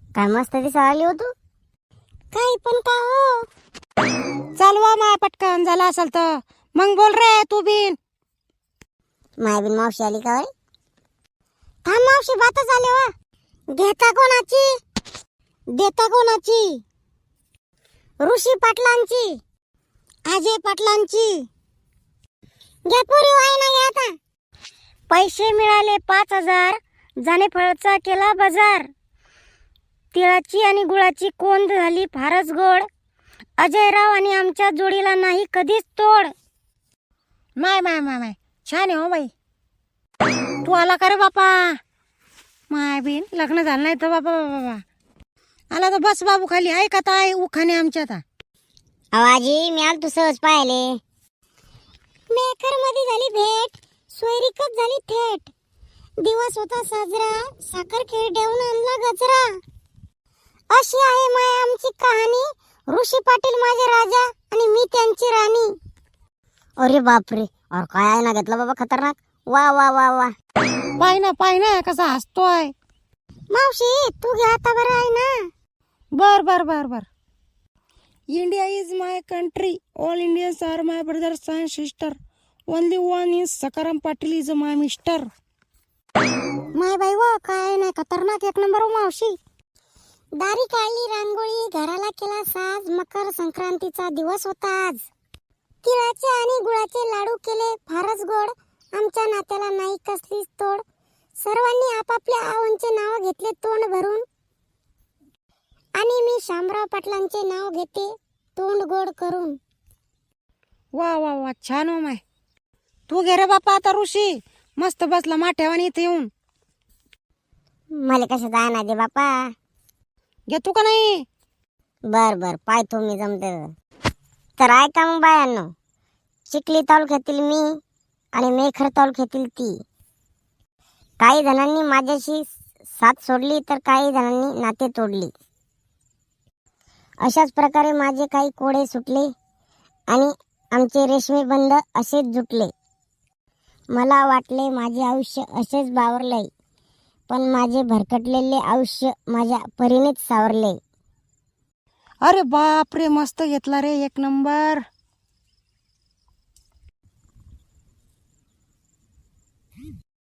काय मस्त दिसायली हो तू. काही पण का हो. चालवा माय पटकन झाला असेल तर मग बोल रे तू बिन. माय बिन मावशी आली का? थांब मावशी बातच आले वा. घेता कोणाची देता कोणाची? ऋषी पाटलांची, अजय पाटलांची. घ्या पुरी वाय ना घ्या आता. पैसे मिळाले 5,000. जाणे फळचा केला बाजार. तिळाची आणि गुळाची कोंद झाली फारच गोड. अजयराव आणि आमच्या जोडीला नाही कधीच तोड. माय माय माय माय छान आहे हो बाई. तू आला का रे बापा? माय बिन लग्न झालं नाही तर बाबा बाबा आला तर बस बाबू खाली. ऐकत आहे उखाणे आमच्या आता. आवाजी मी आल तू सहज पाहिले. मेकर मध्ये झाली भेट, सोयरीकच झाली थेट. दिवस होता साजरा, साखर खेळ देऊन आणला गजरा. अशी आहे माय आमची कहाणी. ऋषी पाटील माझे राजा आणि मी त्यांची राणी. अरे बापरे, और काय आहे ना घेतलं बाबा खतरनाक. वा वा वा वा. पाय ना कसा हसतोय. मावशी तू घ्या आता बरं आहे ना. बर बर बर बर. India is my country. All Indians are my brothers and sister. Only one is Sakaram Patil is my mister. माय बाई व काय नाही खतरनाक एक नंबर हो मावशी. दारी काढली रांगोळी, घराला केला साज. मकर संक्रांतीचा दिवस होता आज. तिळाचे आणि गुळाचे लाडू केले फारच गोड. आमच्या नात्याला नाही कसलीच तोड. सर्वांनी आपापल्या आवांचे नाव घेतले तोंड भरून. आणि मी शामराव पाटलांचे नाव घेते तोंड गोड करून. वा वा वा छान हो माय. तू घे रे बापा आता ऋषी. मस्त बसला माठ्यावानी इथे येऊन. मला कसं जाणार दे बापा. घेतो का नाही? बर बर पाहतो मी जमते तर. ऐका मग बायांनो, चिखली तालुक्यातील मी आणि मेखर तालुक्यातील ती. काही जणांनी माझ्याशी साथ सोडली तर काही जणांनी नाते तोडली. अशाच प्रकारे माझे काही कोडे सुटले आणि आमचे रेशमी बंध असेच जुटले. मला वाटले माझे आयुष्य असेच बावरले, पण माझे भरकटलेले आयुष्य माझ्या परीनेच सावरले. अरे बाप रे मस्त घेतला रे एक नंबर.